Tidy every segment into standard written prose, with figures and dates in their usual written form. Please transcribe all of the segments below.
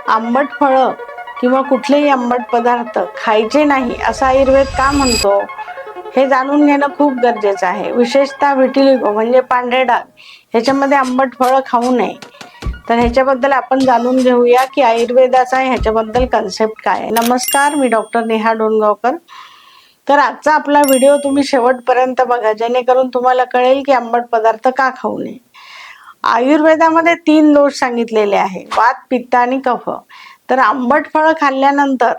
आंबट फळं किंवा कुठलेही आंबट पदार्थ खायचे नाही असं आयुर्वेद का म्हणतो हे जाणून घेणं खूप गरजेचं आहे. विशेषतः विटिलिगो म्हणजे पांढरे डाग ह्याच्यामध्ये आंबट फळं खाऊ नये. तर ह्याच्याबद्दल आपण जाणून घेऊया की आयुर्वेदाचा ह्याच्याबद्दल कन्सेप्ट काय आहे. नमस्कार, मी डॉक्टर नेहा डोणगावकर. तर आजचा आपला व्हिडिओ तुम्ही शेवटपर्यंत बघा, जेणेकरून तुम्हाला कळेल की आंबट पदार्थ का खाऊ नये. आयुर्वेदामध्ये 3 दोष सांगितलेले आहे: वात, पित्त आणि कफ. तर आंबट फळं खाल्ल्यानंतर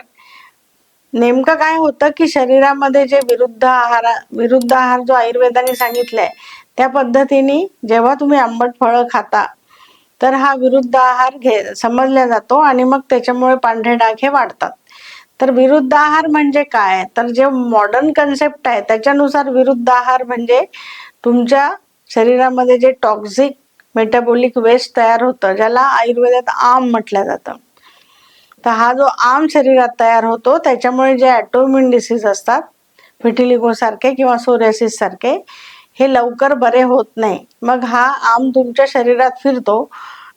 नेमकं काय होतं की शरीरामध्ये जे विरुद्ध आहार जो आयुर्वेदाने सांगितलाय त्या पद्धतीने जेव्हा तुम्ही आंबट फळं खाता तर हा विरुद्ध आहार समजला जातो आणि मग त्याच्यामुळे पांढरे डाग हे वाढतात. तर विरुद्ध आहार म्हणजे काय? तर जे मॉडर्न कन्सेप्ट आहे त्याच्यानुसार विरुद्ध आहार म्हणजे तुमच्या शरीरामध्ये जे टॉक्सिक मेटाबॉलिक वेस्ट तयार होतं, ज्याला आयुर्वेदात आम म्हटलं जातं. तर हा जो आम शरीरात तयार होतो त्याच्यामुळे जे ऑटोइम्यून डिसीज असतात, व्हिटिलिगो सारखे किंवा सोरियासिस सारखे, हे लवकर बरे होत नाही. मग हा आम तुमच्या शरीरात फिरतो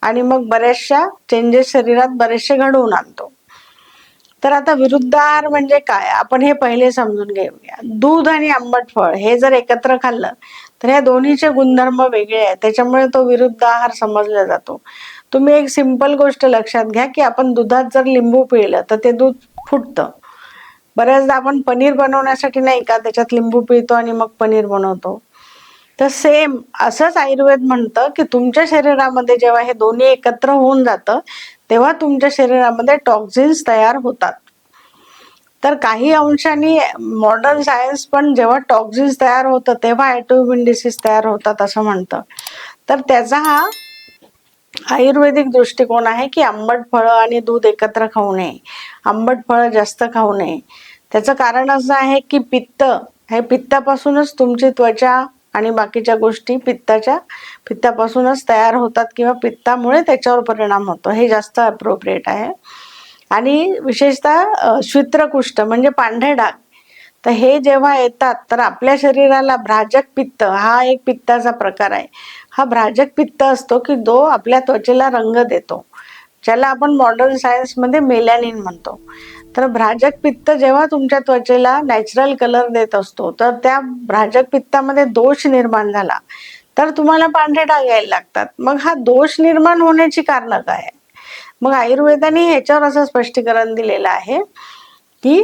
आणि मग बऱ्याचशा चेंजेस शरीरात बरेचसे घडवून आणतो. तर आता विरुद्ध आहार म्हणजे काय आपण हे पहिले समजून घेऊया. दूध आणि आंबट फळ हे जर एकत्र खाल्लं तर ह्या दोन्हीचे गुणधर्म वेगळे आहेत, त्याच्यामुळे तो विरुद्ध आहार समजला जातो. तुम्ही एक सिंपल गोष्ट लक्षात घ्या की आपण दुधात जर लिंबू पिळलं तर ते दूध फुटतं. बऱ्याचदा आपण पनीर बनवण्यासाठी नाही का त्याच्यात लिंबू पिळतो आणि मग पनीर बनवतो. तर सेम असंच आयुर्वेद म्हणतं की तुमच्या शरीरामध्ये जेव्हा हे दोन्ही एकत्र होऊन जातं तेव्हा तुमच्या शरीरामध्ये टॉक्झिन्स तयार होतात. तर काही अंशाने मॉडर्न सायन्स पण जेव्हा टॉक्झिन्स तयार होतं तेव्हा ऑटोइम्यून डिसीज तयार होतात असं म्हणतं. तर त्याचा हा आयुर्वेदिक दृष्टिकोन आहे की आंबट फळं आणि दूध एकत्र खाऊ नये, आंबट फळं जास्त खाऊ नये. त्याचं कारण असं आहे की पित्तापासूनच तुमची त्वचा आणि बाकीच्या गोष्टी पित्तापासूनच तयार होतात किंवा पित्तामुळे त्याच्यावर परिणाम होतो, हे जास्त अप्रोप्रिएट आहे. आणि विशेषतः श्वित्रकुष्ठ म्हणजे पांढरे डाग, तर हे जेव्हा येतात तर आपल्या शरीराला भ्राजक पित्त हा एक पित्ताचा प्रकार आहे. हा भ्राजक पित्त असतो की जो आपल्या त्वचेला रंग देतो, ज्याला आपण मॉडर्न सायन्समध्ये मेलॅनिन म्हणतो. तर भ्राजक पित्त जेव्हा तुमच्या त्वचेला नॅचरल कलर देत असतो तर त्या भ्राजक पित्तामध्ये दोष निर्माण झाला तर तुम्हाला पांढरे डाग यायला लागतात. मग हा दोष निर्माण होण्याची कारणं काय? मग आयुर्वेदाने ह्याच्यावर असं स्पष्टीकरण दिलेलं आहे की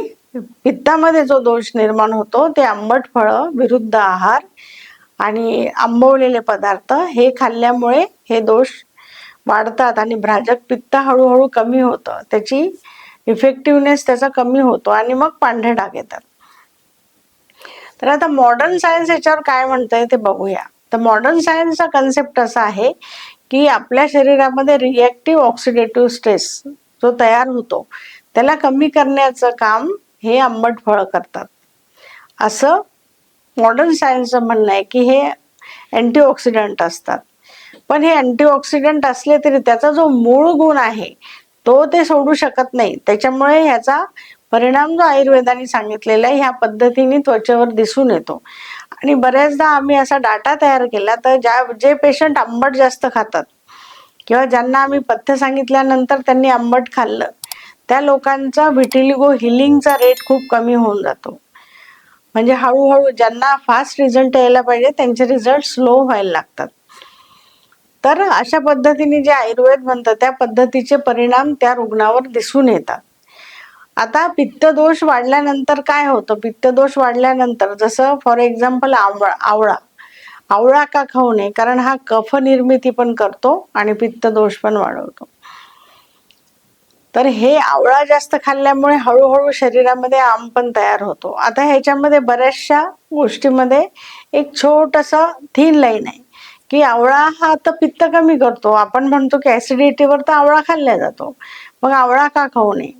पित्तामध्ये जो दोष निर्माण होतो ते आंबट फळं, विरुद्ध आहार आणि आंबवलेले पदार्थ हे खाल्ल्यामुळे हे दोष वाढतात आणि भ्राजक पित्त हळूहळू कमी होतं, त्याची इफेक्टिव्हनेस त्याचा कमी होतो आणि मग पांढरे डाग येतात. तर आता मॉडर्न सायन्स याच्यावर काय म्हणतंय ते बघूया. तर मॉडर्न सायन्सचा कन्सेप्ट असा आहे की आपल्या शरीरामध्ये रिएक्टिव्ह ऑक्सिडेटिव्ह स्ट्रेस जो तयार होतो त्याला कमी करण्याचं काम हे आंबट फळं करतात, असं मॉडर्न सायन्सचं म्हणणं आहे की हे अँटीऑक्सिडंट असतात. पण हे अँटीऑक्सिडंट असले तरी त्याचा जो मूळ गुण आहे तो ते सोडू शकत नाही. त्याच्यामुळे ह्याचा परिणाम जो आयुर्वेदाने सांगितलेला आहे ह्या पद्धतीने त्वचेवर दिसून येतो. आणि बऱ्याचदा आम्ही असा डाटा तयार केला तर जे पेशंट आंबट जास्त खातात किंवा ज्यांना आम्ही पथ्य सांगितल्यानंतर त्यांनी आंबट खाल्लं त्या लोकांचा व्हिटिलिगो हिलिंगचा रेट खूप कमी होऊन जातो. म्हणजे हळूहळू ज्यांना फास्ट रिझल्ट यायला पाहिजे त्यांचे रिझल्ट स्लो व्हायला लागतात. तर अशा पद्धतीने जे आयुर्वेद म्हणतं त्या पद्धतीचे परिणाम त्या रुग्णावर दिसून येतात. आता पित्तदोष वाढल्यानंतर काय होतं? पित्तदोष वाढल्यानंतर जसं फॉर एक्झाम्पल आवळा का खाऊ नये? कारण हा कफ निर्मिती पण करतो आणि पित्तदोष पण वाढवतो. तर हे आवळा जास्त खाल्ल्यामुळे हळूहळू शरीरामध्ये आम पण तयार होतो. आता ह्याच्यामध्ये बऱ्याचशा गोष्टीमध्ये एक छोटंसं थिन लाईन आहे की आवळा हा तर पित्त कमी करतो. आपण म्हणतो की ऍसिडिटीवर तर आवळा खाल्ला जातो, मग आवळा का खाऊ नये?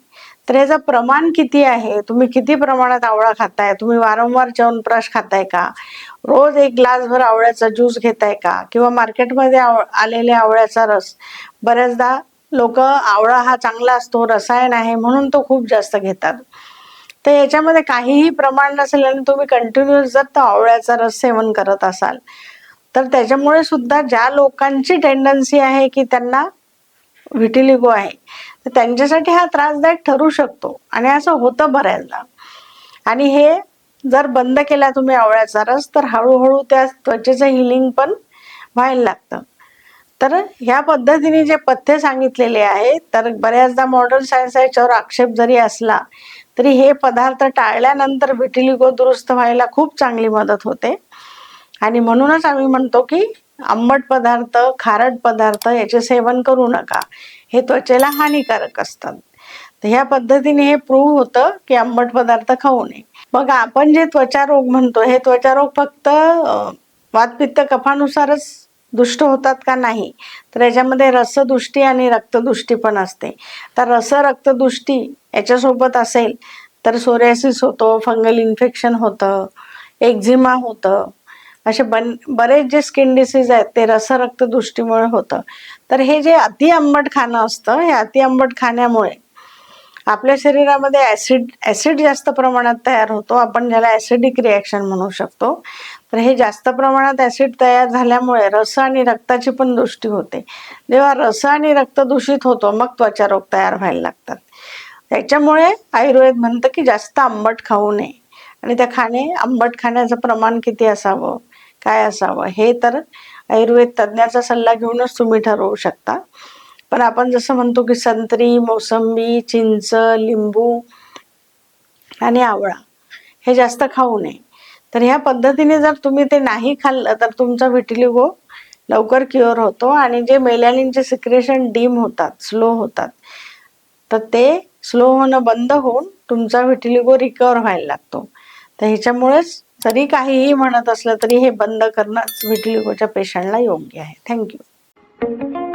तर याचं प्रमाण किती आहे? तुम्ही किती प्रमाणात आवळा खाताय? तुम्ही वारंवार च्यवनप्राश खाताय का? रोज एक ग्लासभर आवळ्याचा ज्यूस घेताय का? किंवा मार्केटमध्ये आलेले आवळ्याचा रस, बऱ्याचदा लोक आवळा हा चांगला असतो, रसायन आहे म्हणून तो खूप जास्त घेतात. तर याच्यामध्ये काहीही प्रमाण नसेल आणि तुम्ही कंटिन्युअस जर तो आवळ्याचा रस सेवन करत असाल तर त्याच्यामुळे सुद्धा ज्या लोकांची टेंडन्सी आहे की त्यांना व्हिटिलिगो आहे, तर त्यांच्यासाठी हा त्रासदायक ठरू शकतो आणि असं होतं बऱ्याचदा. आणि हे जर बंद केला तुम्ही आवळ्याचा रस, तर हळूहळू त्या त्वचेचं हिलिंग पण व्हायला लागतं. तर ह्या पद्धतीने जे पथ्य सांगितलेले आहेत, तर बऱ्याचदा मॉडर्न सायन्स याच्यावर आक्षेप जरी असला तरी हे पदार्थ टाळल्यानंतर व्हिटिलिगो दुरुस्त व्हायला खूप चांगली मदत होते. आणि म्हणूनच आम्ही म्हणतो की आंबट पदार्थ, खारट पदार्थ याचे सेवन करू नका, हे त्वचेला हानिकारक असतात. तर ह्या पद्धतीने हे प्रूव्ह होतं की आंबट पदार्थ खाऊ नये. मग आपण जे त्वचारोग म्हणतो, हे त्वचारोग फक्त वातपित्त कफानुसारच दुष्ट होतात का? नाही, तर याच्यामध्ये रसदुष्टी आणि रक्तदुष्टी पण असते. तर रक्तदुष्टी याच्यासोबत असेल तर सोरियासिस होतो, फंगल इन्फेक्शन होतं, एक्झिमा होतं, असे बरेच जे स्किन डिसीज आहेत ते रक्तदुष्टीमुळे होतं. तर हे जे अति आंबट खाणं असतं, हे अति आंबट खाण्यामुळे आपल्या शरीरामध्ये ऍसिड जास्त प्रमाणात तयार होतो, आपण ज्याला ऍसिडिक रिॲक्शन म्हणू शकतो. तर हे जास्त प्रमाणात ऍसिड तयार झाल्यामुळे रस आणि रक्ताची पण दुष्टी होते. जेव्हा रस आणि रक्त दूषित होतो, मग त्वचारोग तयार व्हायला लागतात. त्याच्यामुळे आयुर्वेद म्हणतं की जास्त आंबट खाऊ नये. आणि त्या आंबट खाण्याचं प्रमाण किती असावं, काय असावं, हे तर आयुर्वेद तज्ज्ञाचा सल्ला घेऊनच तुम्ही ठरवू शकता. पण आपण जसं म्हणतो की संत्री, मोसंबी, चिंच, लिंबू आणि आवळा हे जास्त खाऊ नये. तर ह्या पद्धतीने जर तुम्ही ते नाही खाल्लं, तर तुमचा व्हिटिलिगो लवकर क्युअर होतो आणि जे मेलॅनिनचे सिक्रेशन डीम होतात, स्लो होतात, तर ते स्लो होणं बंद होऊन तुमचा व्हिटिलिगो रिकवर व्हायला लागतो. तर ह्याच्यामुळेच जरी काहीही म्हणत असलं तरी हे बंद करणं व्हिटिलिगोच्या पेशंटला योग्य आहे. थँक्यू.